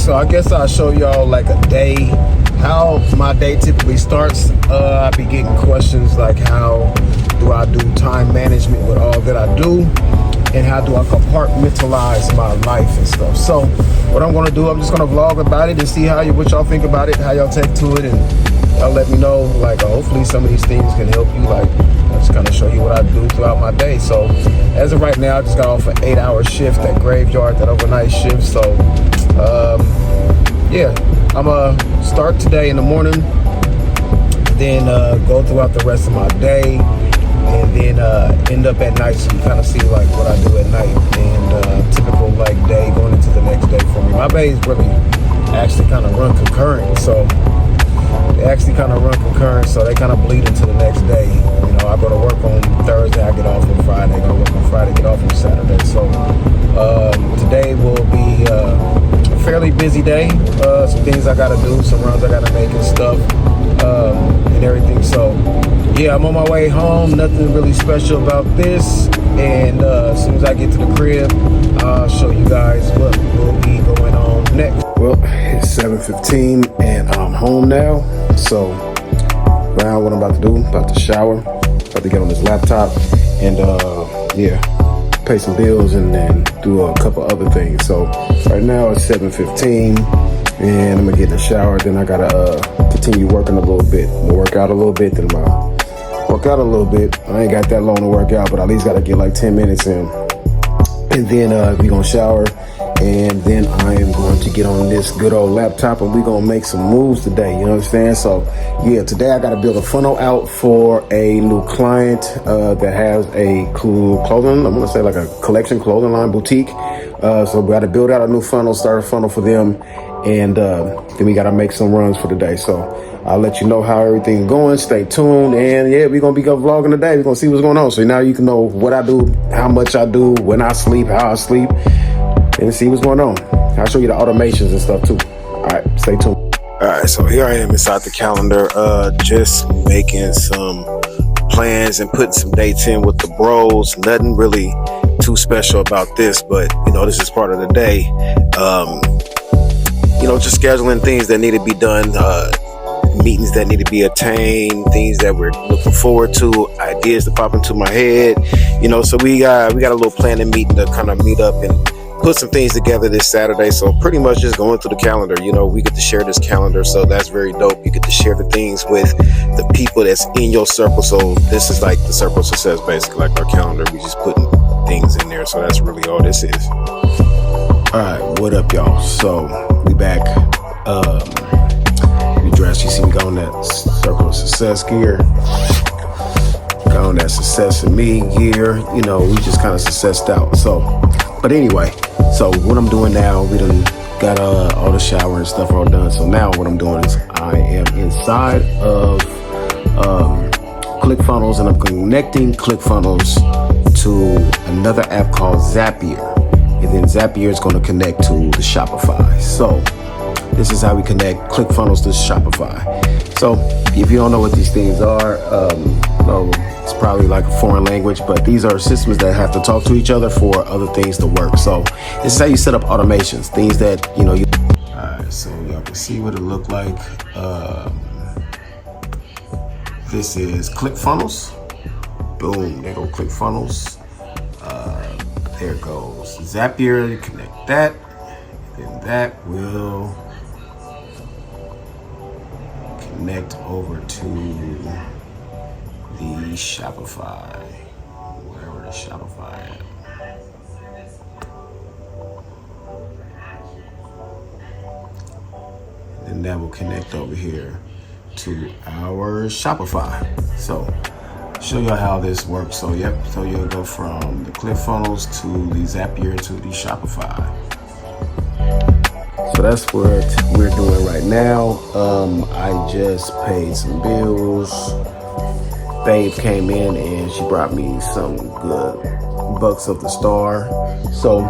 so I guess I'll show y'all like a day, how my day typically starts. I be getting questions like, how do I do time management with all that I do, and how do I compartmentalize my life and stuff. So what I'm gonna do, I'm just gonna vlog about it and see what y'all think about it, how y'all take to it, and y'all let me know. Like, hopefully some of these things can help you. Like, I just kind of show you what I do throughout my day. So as of right now, I just got off an 8-hour shift at Graveyard, that overnight shift. So yeah, I'm gonna start today in the morning, then go throughout the rest of my day, and then end up at night, so you kind of see like what I do at night, and typical like day going into the next day for me. My days really actually kind of run concurrent, so they kind of bleed into the next day. You know, I go to work on Thursday, I get off on Friday, go to work on Friday, get off on Saturday. So today will be a fairly busy day. Some things I gotta do, some runs I gotta make and stuff, and everything. So yeah, I'm on my way home. Nothing really special about this. And as soon as I get to the crib, I'll show you guys what will be going on next. Well, it's 7:15 and I'm home now. So now what I'm about to do, about to shower, about to get on this laptop, and yeah, pay some bills and then do a couple other things. So right now it's 7:15 and I'm gonna get in the shower. Then I gotta continue working a little bit. I'm gonna work out a little bit, then I'm gonna work out a little bit. I ain't got that long to work out, but at least gotta get like 10 minutes in. And then we gonna shower, and then I am going to get on this good old laptop, and we gonna make some moves today. You understand? So yeah, today I gotta build a funnel out for a new client that has a cool clothing, I'm gonna say like a collection clothing line boutique. So we gotta build out a new funnel, start a funnel for them, and then we gotta make some runs for the day. So I'll let you know how everything's going. Stay tuned, and yeah, we're gonna be vlogging today. We're gonna see what's going on. So now you can know what I do, how much I do, when I sleep, how I sleep, and see what's going on. I'll show you the automations and stuff too. All right, stay tuned. All right, so here I am inside the calendar, just making some plans and putting some dates in with the bros. Nothing really too special about this, but you know, this is part of the day. You know, just scheduling things that need to be done, meetings that need to be attained, things that we're looking forward to, ideas that pop into my head. You know, so we got a little planning meeting to kind of meet up and put some things together this Saturday. So pretty much just going through the calendar. You know, we get to share this calendar, so that's very dope. You get to share the things with the people that's in your circle. So this is like the circle of success, basically, like our calendar. We just putting things in there. So that's really all this is. All right, what up, y'all? So we back. We dressed. You see me got on that circle of success gear. Got on that success and me gear. You know, we just kind of successed out. So, but anyway, so what I'm doing now, we done got all the shower and stuff all done. So now what I'm doing is I am inside of ClickFunnels, and I'm connecting ClickFunnels to another app called Zapier. And then Zapier is going to connect to the Shopify. So this is how we connect ClickFunnels to Shopify. So if you don't know what these things are, it's probably like a foreign language, but these are systems that have to talk to each other for other things to work. So this is how you set up automations, things that, you know, all right, so y'all can see what it looked like. This is ClickFunnels. Boom, there go ClickFunnels. There goes Zapier, connect that. Then that will connect over to the Shopify, wherever the Shopify is. Then that will connect over here to our Shopify. So show you how this works. So yep, so you'll go from the ClickFunnels to the Zapier to the Shopify. So that's what we're doing right now. I just paid some bills. Babe came in and she brought me some good bucks of the star. So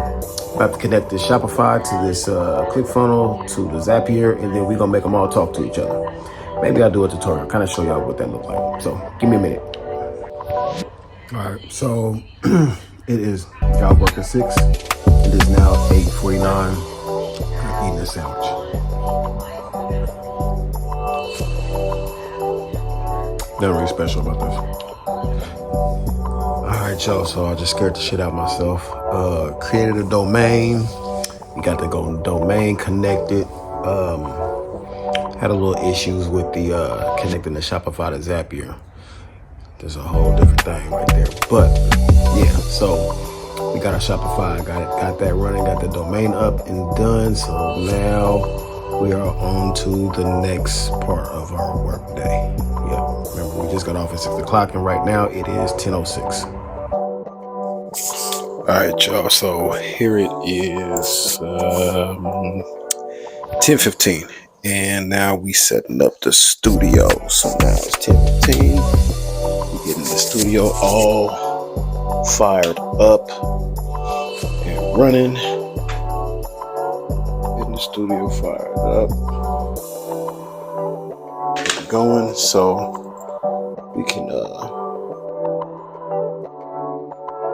about to connect this Shopify to this ClickFunnels to the Zapier, and then we're gonna make them all talk to each other. Maybe I'll do a tutorial, kind of show y'all what that looks like. So give me a minute. All right, so it is, y'all working 6. It is now 8:49. I'm eating this breakfast sandwich. Nothing really special about this. Alright, y'all, so I just scared the shit out of myself. Created a domain. We got the domain connected. Had a little issues with the connecting the Shopify to Zapier. There's a whole different thing right there. But yeah, so we got our Shopify, got that running, got the domain up and done. So now we are on to the next part of our work day. Yeah, remember we just got off at 6 o'clock and right now it is 10:06. All right, y'all, so here it is 10:15 and now we setting up the studio. So now it's 10:15. We getting the studio all fired up and running. Getting the studio fired up, going, so we can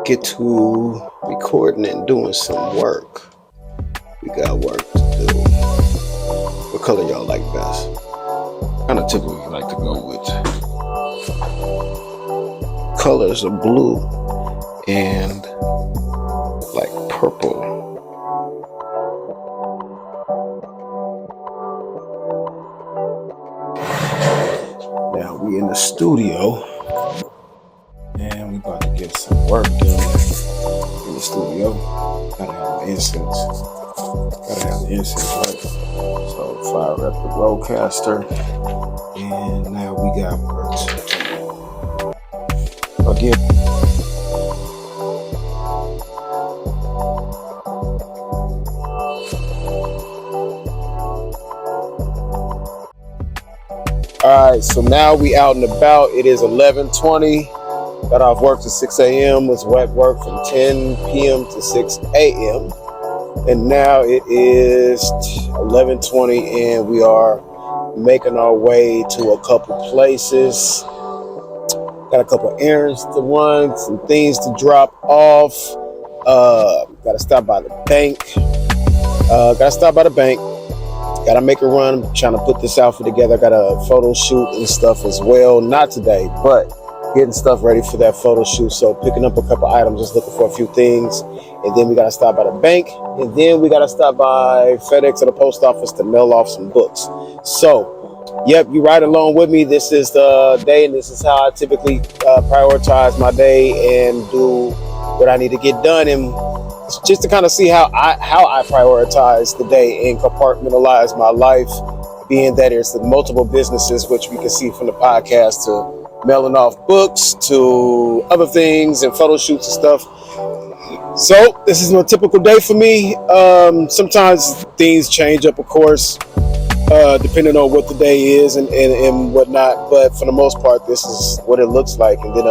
get to recording and doing some work. We got work to do. What color y'all like best? Kind of typically like to go with colors of blue and like purple. Now we in the studio and we about to get some work done in the studio. Gotta have the incense. Right? So fire up the roadcaster and now we got work to do. Again. Alright, so now we out and about. It is 11:20. Got off work at 6 a.m. Was at work from 10 p.m. to 6 a.m. And now it is 11:20 and we are making our way to a couple places. Got a couple errands to run, some things to drop off. Got to stop by the bank. Got to make a run. I'm trying to put this outfit together. I got a photo shoot and stuff as well. Not today, but getting stuff ready for that photo shoot. So picking up a couple items, just looking for a few things. And then we got to stop by the bank. And then we got to stop by FedEx or the post office to mail off some books. So, yep, you ride along with me. This is the day, and this is how I typically prioritize my day and do what I need to get done. And just to kind of see how I prioritize the day and compartmentalize my life, being that there's the multiple businesses, which we can see from the podcast, to mailing off books to other things and photo shoots and stuff. So this is a typical day for me. Sometimes things change up, of course, depending on what the day is and whatnot. But for the most part, this is what it looks like. And then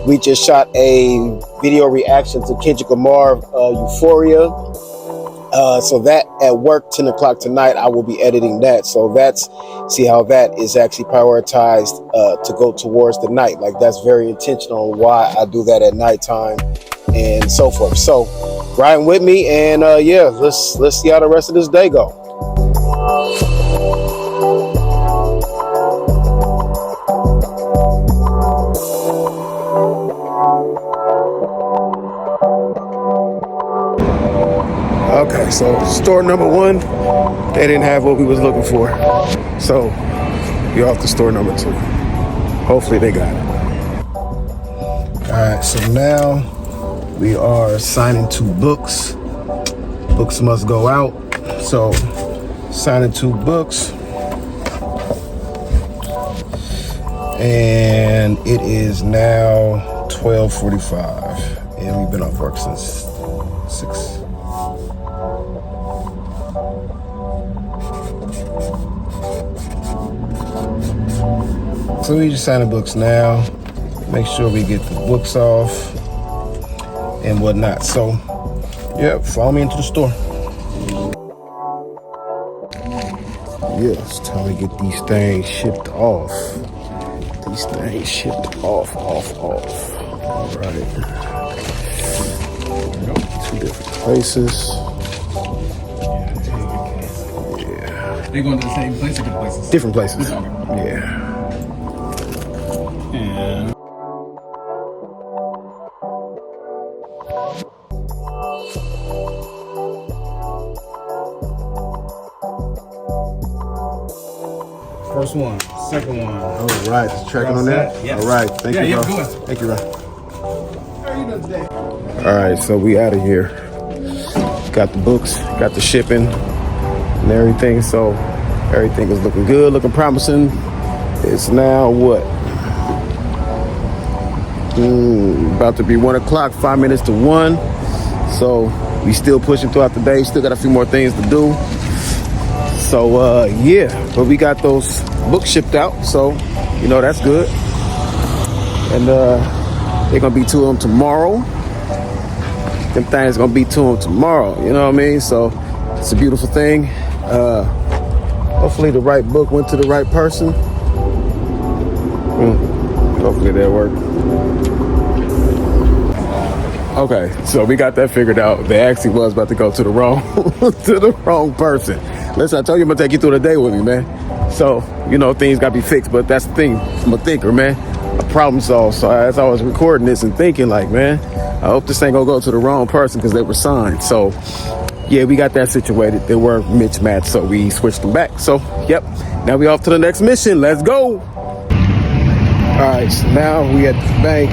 we just shot a video reaction to Kendrick Lamar, Euphoria. So that at work, 10 o'clock tonight, I will be editing that. So see how that is actually prioritized to go towards the night. Like, that's very intentional on why I do that at nighttime and so forth. So riding with me, and yeah, let's see how the rest of this day go. Okay, so store number one, they didn't have what we was looking for. So you're off to store number two. Hopefully they got it. All right, so now we are signing 2 books. Books must go out. So signing 2 books. And it is now 12:45. And we've been off work since 6. So we just sign the books now, make sure we get the books off and whatnot. So, yeah, follow me into the store. Yeah, it's time to get these things shipped off. All right. There we go. 2 different places. They going to the same place or different places? Different places. Okay. Yeah. And first one, second one. All right, just checking on that. Yes. All right, thank you, bro. Good. Thank you, bro. How are you doing today? All right, so we out of here. Got the books, got the shipping, and everything. So everything is looking good, looking promising. It's now what? About to be 1 o'clock, 5 minutes to 1. So we still pushing throughout the day. Still got a few more things to do. So yeah, but we got those books shipped out. So, you know, that's good. And they're gonna be to them tomorrow. Them things gonna be to them tomorrow. You know what I mean? So it's a beautiful thing. Hopefully the right book went to the right person. Hopefully that worked. Okay, so we got that figured out. They actually was about to go to the wrong to the wrong person. Listen, I told you I'm gonna take you through the day with me, man. So, you know, things gotta be fixed, but that's the thing. I'm a thinker, man. A problem solved. So as I was recording this and thinking like, man, I hope this ain't gonna go to the wrong person because they were signed. So yeah, we got that situated. They were mismatched, so we switched them back. So, yep, now we off to the next mission. Let's go. All right, so now we at the bank.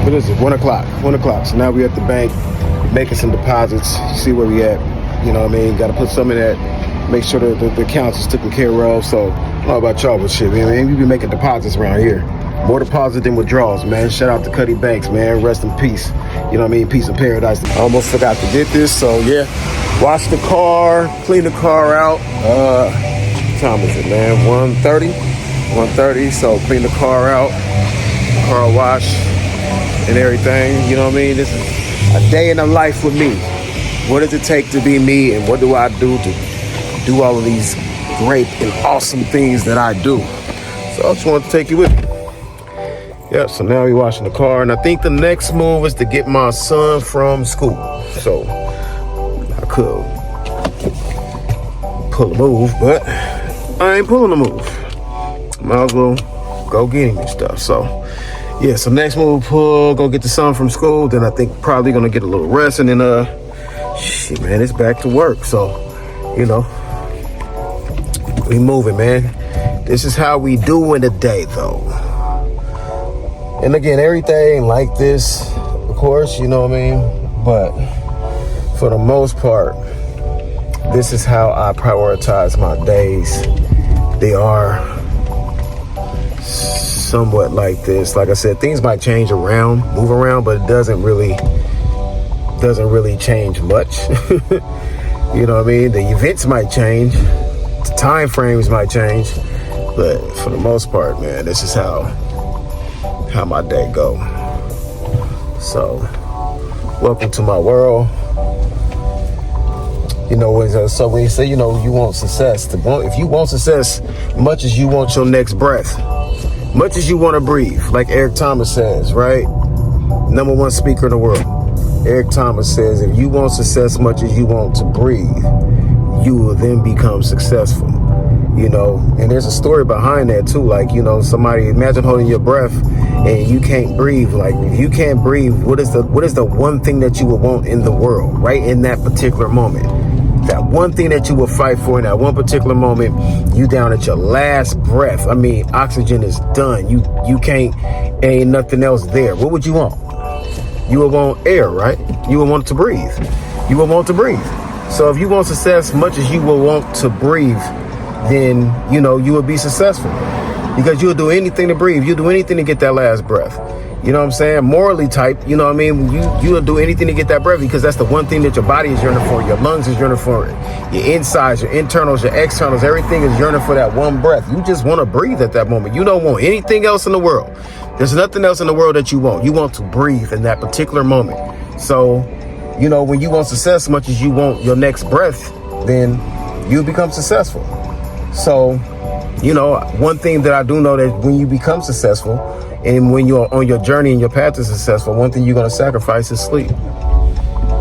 What is it? 1 o'clock. 1 o'clock. So now we at the bank making some deposits. See where we at. You know what I mean? Got to put some in that. Make sure that the accounts is taken care of. So I don't know about y'all, but shit, man, we be making deposits around here. More deposit than withdrawals, man. Shout out to Cuddy Banks, man. Rest in peace. You know what I mean? Peace of paradise. I almost forgot to get this. So yeah, wash the car, clean the car out. What time is it, man? 1:30. 1:30. So clean the car out, car wash, and everything. You know what I mean? This is a day in the life with me. What does it take to be me, and what do I do to do all of these great and awesome things that I do? So I just wanted to take you with me. Yeah, so now we're washing the car, and I think the next move is to get my son from school. So I could pull a move, but I ain't pulling a move. Might as well go get him and stuff. So yeah, so next move, go get the son from school. Then I think probably gonna get a little rest, and then shit, man, it's back to work. So, you know, we moving, man. This is how we do in the day, though. And again, everything like this, of course, you know what I mean? But for the most part, this is how I prioritize my days. They are somewhat like this. Like I said, things might change around, move around, but it doesn't really change much. You know what I mean? The events might change, the time frames might change, but for the most part, man, this is how my day go. So welcome to my world. You know, so when you say, you know, you want success, if you want success much as you want your next breath, much as you want to breathe, like Eric Thomas says, right? #1 speaker in the world. Eric Thomas says, if you want success much as you want to breathe, you will then become successful. You know, and there's a story behind that too. Like, you know, somebody, imagine holding your breath and you can't breathe. Like, if you can't breathe, what is the one thing that you would want in the world, right? In that particular moment, that one thing that you will fight for in that one particular moment, you down at your last breath. I mean, oxygen is done. You can't, ain't nothing else there. What would you want? You would want air, right? You would want to breathe. You would want to breathe. So if you want success much as you will want to breathe, then, you know, you will be successful, because you'll do anything to breathe. You'll do anything to get that last breath. You know what I'm saying? Morally type, you know what I mean? You'll do anything to get that breath, because that's the one thing that your body is yearning for. Your lungs is yearning for it. Your insides, your internals, your externals, everything is yearning for that one breath. You just want to breathe at that moment. You don't want anything else in the world. There's nothing else in the world that you want. You want to breathe in that particular moment. So, you know, when you want success as much as you want your next breath, then you become successful. So, you know, one thing that I do know, that when you become successful and when you're on your journey and your path to successful, one thing you're going to sacrifice is sleep.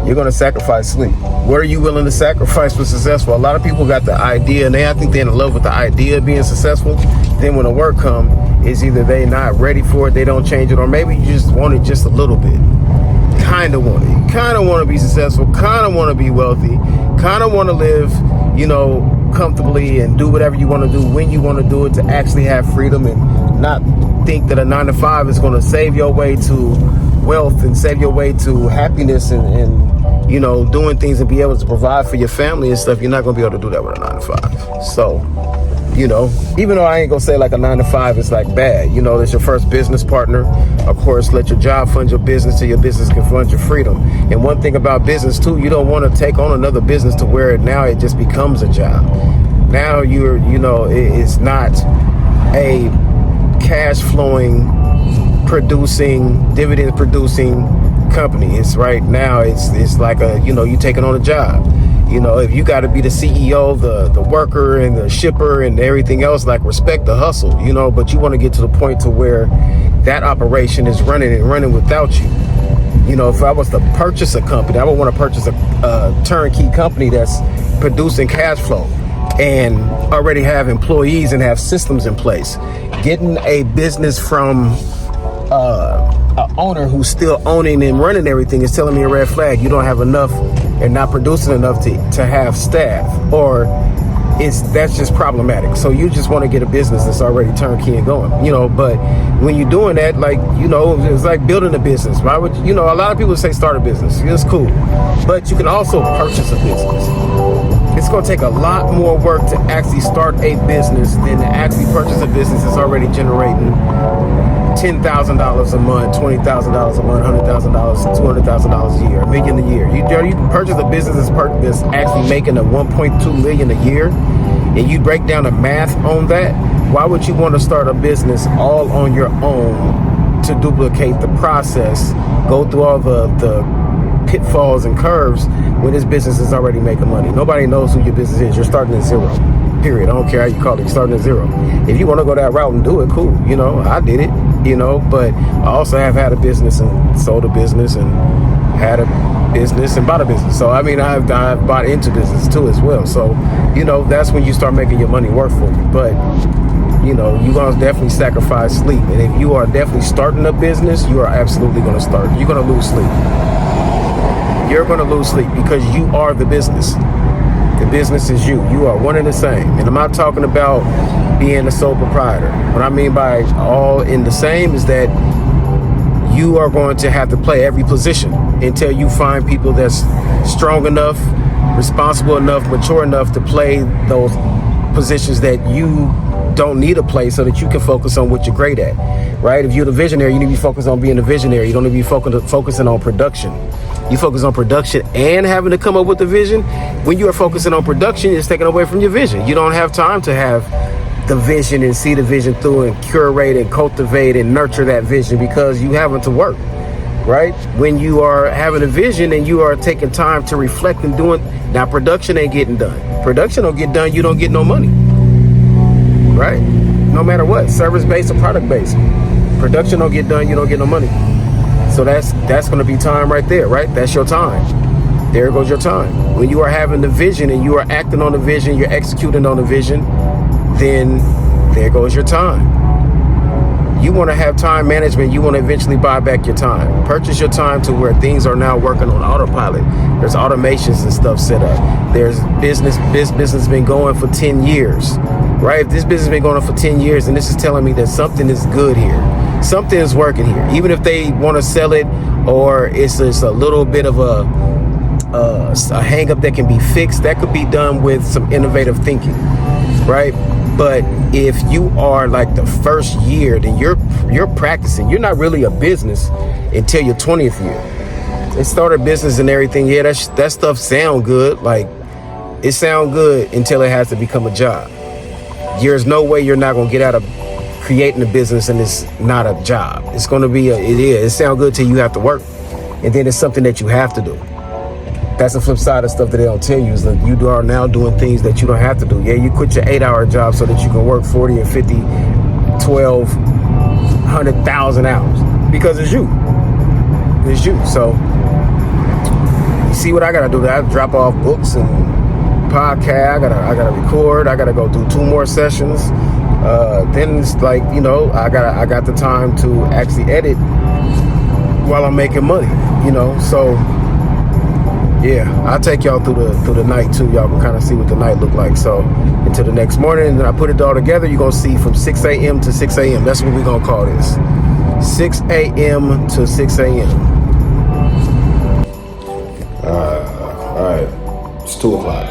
You're you're going to sacrifice sleep. What are you willing to sacrifice for successful? A lot of people got the idea, and I think they're in love with the idea of being successful. Then when the work comes, it's either they not ready for it, they don't change it, or maybe you just want it just a little bit. Kind of want it. You kind of want to be successful, kind of want to be wealthy, kind of want to live, comfortably and do whatever you want to do when you want to do it, to actually have freedom and not think that a 9-to-5 is going to save your way to wealth and save your way to happiness and doing things and be able to provide for your family and stuff. You're not going to be able to do that with a 9-to-5. So, even though I ain't going to say like a 9-to-5 is like bad, it's your first business partner. Of course, let your job fund your business till your business can fund your freedom. And one thing about business too, you don't want to take on another business to where now it just becomes a job. Now it's not a cash flowing, producing, dividend producing company. It's right now it's like you taking on a job. If you got to be the CEO, the worker and the shipper and everything else, like, respect the hustle, but you want to get to the point to where that operation is running without you. If I was to purchase a company, I would want to purchase a turnkey company that's producing cash flow and already have employees and have systems in place. Getting a business from an owner who's still owning and running everything is telling me a red flag. You don't have enough and not producing enough to have staff, or that's just problematic. So you just want to get a business that's already turnkey and going, but when you're doing that, it's like building a business. Why would a lot of people say start a business. It's cool, but you can also purchase a business. It's going to take a lot more work to actually start a business than to actually purchase a business that's already generating $10,000 a month, $20,000 a month, $100,000, $200,000 a year, $1 million a year. You can purchase a business that's actually making a $1.2 million a year, and you break down the math on that. Why would you want to start a business all on your own to duplicate the process, go through all the pitfalls and curves when this business is already making money? Nobody knows who your business is. You're starting at zero. Period. I don't care how you call it. You're starting at zero. If you want to go that route and do it, cool. I did it. But I also have had a business and sold a business and had a business and bought a business. So I've bought into business too as well. So that's when you start making your money work for you. But you're going to definitely sacrifice sleep. And if you are definitely starting a business, you are absolutely going to start. You're going to lose sleep. You're going to lose sleep because you are the business. The business is you. You are one and the same. And I'm not talking about being a sole proprietor. What I mean by all in the same is that you are going to have to play every position until you find people that's strong enough, responsible enough, mature enough to play those positions that you don't need to play, so that you can focus on what you're great at, right? If you're the visionary, you need to be focused on being the visionary. You don't need to be focusing on production. You focus on production and having to come up with the vision. When you are focusing on production, it's taken away from your vision. You don't have time to have the vision and see the vision through and curate and cultivate and nurture that vision because you having to work, right? When you are having a vision and you are taking time to reflect and doing, now production ain't getting done. Production don't get done, you don't get no money, right? No matter what, service-based or product-based. Production don't get done, you don't get no money. So that's going to be time right there, right? That's your time. There goes your time. When you are having the vision and you are acting on the vision, you're executing on the vision, then there goes your time. You want to have time management. You want to eventually buy back your time. Purchase your time to where things are now working on autopilot. There's automations and stuff set up. There's business been going for 10 years, right? If this business has been going on for 10 years, and this is telling me that something is good here. Something is working here. Even if they want to sell it, or it's just a little bit of a hang up that can be fixed, that could be done with some innovative thinking, right? But if you are like the first year, then you're practicing. You're not really a business until your 20th year. They started business and everything. Yeah, that stuff sound good. Like, it sound good until it has to become a job. There's no way you're not gonna get out of creating a business and it's not a job. It's gonna be it sound good till you have to work, and then it's something that you have to do. That's the flip side of stuff that they don't tell you, is that you are now doing things that you don't have to do. Yeah, you quit your 8-hour job so that you can work 40 and 50, 12, 100,000 hours because it's you. It's you. So see what I gotta do. I drop off books and podcast. I gotta record. I gotta go do 2 more sessions. Then it's like, you know, I got the time to actually edit while I'm making money, you know. So yeah, I'll take y'all through the night too. Y'all can kind of see what the night look like. So until the next morning, and then I put it all together, you're gonna see from 6 a.m. to 6 a.m. That's what we're gonna call this. 6 a.m. to 6 a.m. All right, it's 2 o'clock.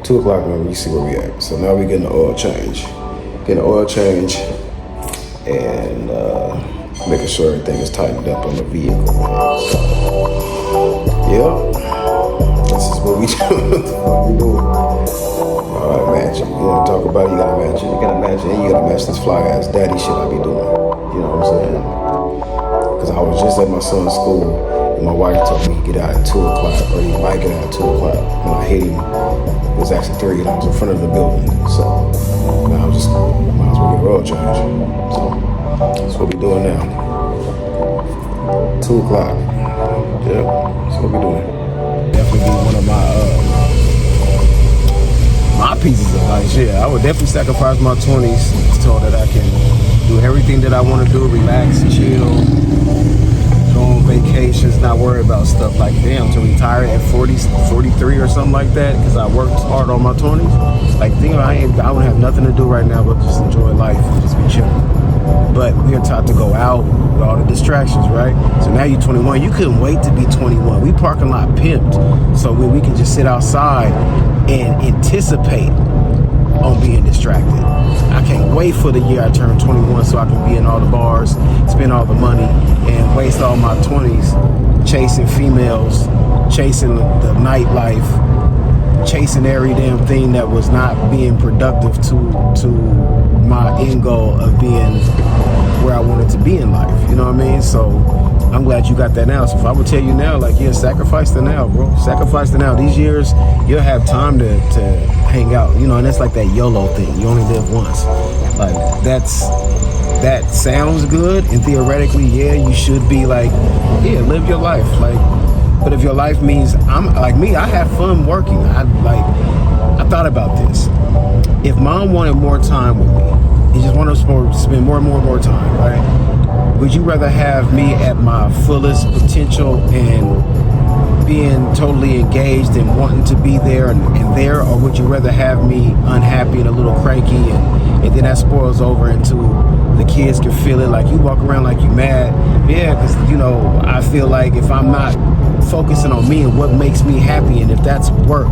2 o'clock, man, you see where we at. So now we're getting the oil change. And making sure everything is tightened up on the vehicle. So, yeah, this is what we do. All right, matching. You want to talk about it, you gotta match it. You gotta match it, and you gotta match this fly ass daddy shit I be doing. You know what I'm saying? Because I was just at my son's school, and my wife told me to get out at 2 o'clock, or he might get out at 2 o'clock. When I hit him, it was actually 3, and I was in front of the building. So now I'm just, might as well get a oil change. So that's what we doing now. 2 o'clock. Yep, that's what we doing. Definitely be one of my pieces of advice. Yeah, I would definitely sacrifice my 20s so that I can do everything that I want to do, relax, chill, go on vacations, not worry about stuff like, damn, to retire at 40, 43 or something like that, because I worked hard on my 20s. Like, think I don't have nothing to do right now but just enjoy life and just be chilling. But we are taught to go out with all the distractions, right? So now you're 21. You couldn't wait to be 21. We parking lot pimped, so we can just sit outside and anticipate on being distracted. I can't wait for the year I turn 21 so I can be in all the bars, spend all the money, and waste all my 20s chasing females, chasing the nightlife, chasing every damn thing that was not being productive to my end goal of being where I wanted to be in life. You know what I mean? So I'm glad you got that now. So if I would tell you now, like, yeah, sacrifice the now, bro. Sacrifice the now. These years, you'll have time to hang out, you know, and it's like that YOLO thing. You only live once. Like, that sounds good, and theoretically, yeah, you should be like, yeah, live your life. Like, but if your life means, I'm like me, I have fun working. I thought about this. If mom wanted more time with me, you just want to spend more and more time, right? Would you rather have me at my fullest potential and being totally engaged and wanting to be there and there, or would you rather have me unhappy and a little cranky and then that spoils over into the kids can feel it, like you walk around like you mad? Yeah, because, you know, I feel like if I'm not focusing on me and what makes me happy, and if that's work,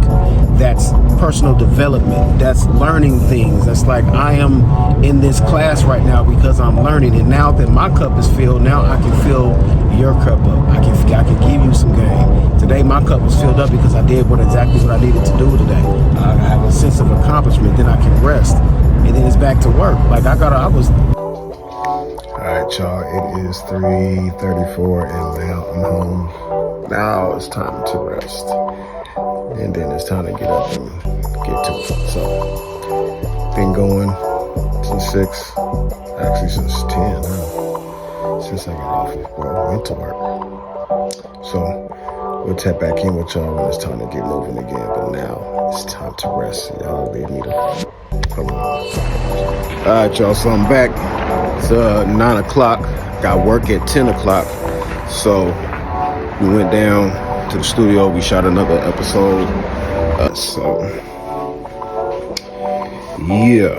that's personal development, that's learning things, that's like I am in this class right now because I'm learning, and now that my cup is filled, now I can fill your cup up. I can give you some game. Today my cup was filled up because I did exactly what I needed to do today. I have a sense of accomplishment, then I can rest, and then it's back to work. Like I was. All right, y'all, it is 3:34 and now I'm home. Now it's time to rest. And then it's time to get up and get to it. So, been going since 6, actually since 10, since I got off of work, went to work. So, we'll tap back in with y'all when it's time to get moving again. But now, it's time to rest. Y'all leave me to come on. All right, y'all, so I'm back. It's 9 o'clock. Got work at 10 o'clock. So, we went down to the studio. We shot another episode. Yeah.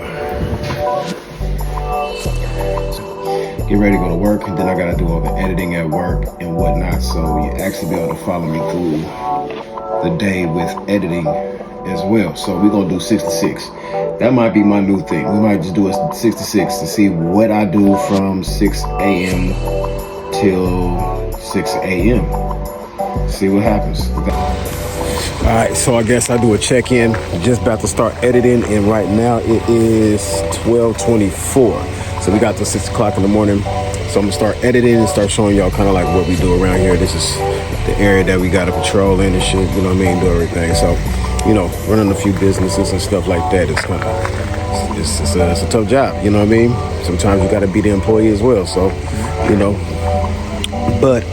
Get ready to go to work, and then I gotta do all the editing at work and whatnot. So you actually be able to follow me through the day with editing as well. So we're gonna do 6 to 6. That might be my new thing. We might just do a 6 to 6 to see what I do from 6 a.m. till 6 a.m. See what happens. All right, so I guess I do a check-in. Just about to start editing, and right now it is 12:24. So we got till 6 o'clock in the morning. So I'm gonna start editing and start showing y'all kind of like what we do around here. This is the area that we got to patrol in and shit, you know what I mean, do everything. So, you know, running a few businesses and stuff like that is kind of, it's a tough job, you know what I mean? Sometimes you got to be the employee as well. So, you know, But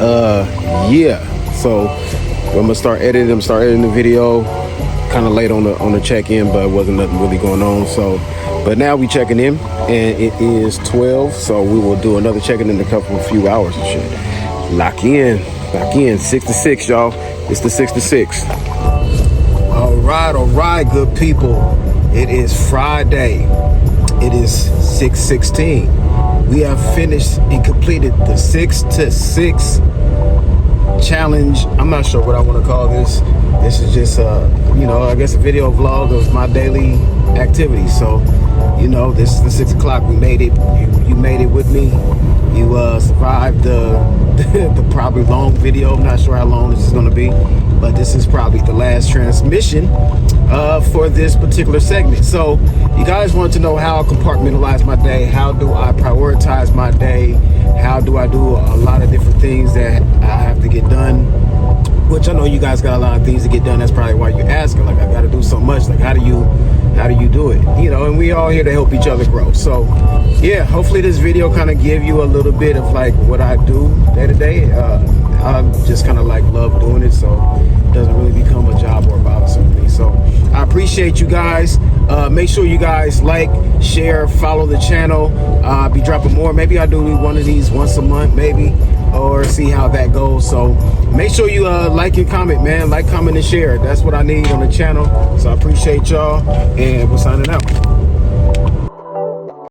yeah, so I'm gonna start editing the video. Kind of late on the check-in, but wasn't nothing really going on. So, but now we checking in, and it is 12. So we will do another check-in in a few hours and shit. Lock in, 6 to 6, y'all. It's the 6 to 6. All right, good people. It is Friday. It is 6:16. We have finished and completed the 6 to 6 challenge. I'm not sure what I want to call this. This is just I guess a video vlog of my daily activities. So, this is the 6 o'clock. We made it. You made it with me. You survived the probably long video. I'm not sure how long this is going to be, but this is probably the last transmission for this particular segment. So you guys want to know how I compartmentalize my day. How do I prioritize my day? How do I do a lot of different things that I have to get done? Which I know you guys got a lot of things to get done. That's probably why you're asking. Like, I got to do so much. Like, how do you do it? And we all here to help each other grow. So yeah, hopefully this video kind of give you a little bit of like what I do day to day. I just kind of like love doing it, so it doesn't really become a job or bothersome to me. So I appreciate you guys. Make sure you guys like, share, follow the channel. I'll be dropping more. Maybe I'll do one of these once a month, maybe, or see how that goes. So make sure you like and comment, man. Like, comment, and share. That's what I need on the channel. So I appreciate y'all, and we're signing out.